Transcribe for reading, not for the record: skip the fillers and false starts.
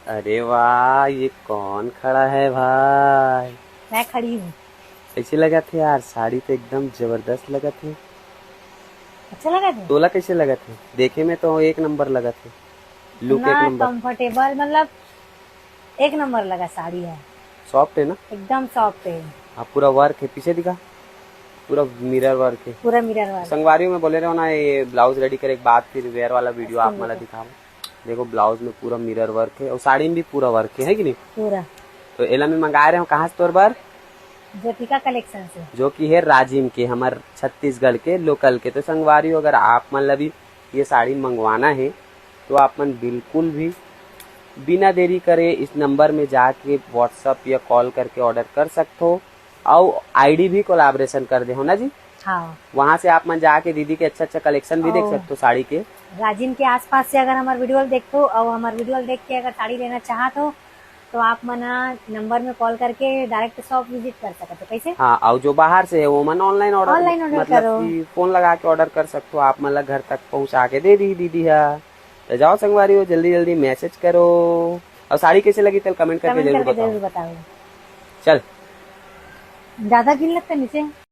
अरे वाह, ये कौन खड़ा है भाई? मैं खड़ी हूँ। कैसे लगा थे यार? साड़ी तो एकदम जबरदस्त लगा थे। अच्छा लगा था। तोला कैसे लगा थे? देखे में तो एक नंबर लगा थे। लुक इतना एक नंबर। कंफर्टेबल, मतलब एक नंबर लगा। साड़ी है सॉफ्ट है ना? एकदम सॉफ्ट है। हाँ, पूरा वर्क है, पीछे दिखा। पूरा मिरर वर्क है। पूरा मिरर वर्क। संगवारी में बोले रहो ना, ये ब्लाउज रेडी करे एक बात, फिर वेयर वाला वीडियो आप आस्तीन मला देखो दिखाओ। देखो, ब्लाउज में पूरा मिरर वर्क है और साड़ी में भी पूरा वर्क है कि नहीं? पूरा। तो एला में मंगा रहे हो कहाँ से तोर बार? ज्योतिका कलेक्शन से। जो कि है राजिम के, हमारे छत्तीसगढ़ के लोकल के। तो संगवारी हो, अगर आप मतलब भी ये साड़ी मंगवाना है तो आप मन बिल्कुल भी बिना देरी करे इस नंबर में जाके व्हाट्सअप या कॉल करके ऑर्डर कर सकते हो। और आईडी भी कोलाब्रेशन कर दे हो ना जी। हाँ। वहां से आप मन जाके दीदी के अच्छा अच्छा कलेक्शन भी देख और सकते हो साड़ी के। राजिम के आसपास से अगर हमारे वीडियो देखते हो और हमारे वीडियो देख के अगर साड़ी लेना चाहते हो तो आप मना नंबर में कॉल करके डायरेक्ट शॉप विजिट कर सकते हो। कैसे? हाँ, और जो बाहर से है वो मन ऑनलाइन ऑर्डर, ऑनलाइन ऑर्डर मतलब करो। कि फोन लगा के ऑर्डर कर सकते हो। आप मतलब घर तक पहुंचा के दे दी दीदी है। तो जाओ संगवारी हो, जल्दी जल्दी मैसेज करो। और साड़ी कैसे लगी तो कमेंट करके कमेंट जरूर करके बताओ। जरूर बताओ। चल। ज्यादा गिन लगता है नीचे।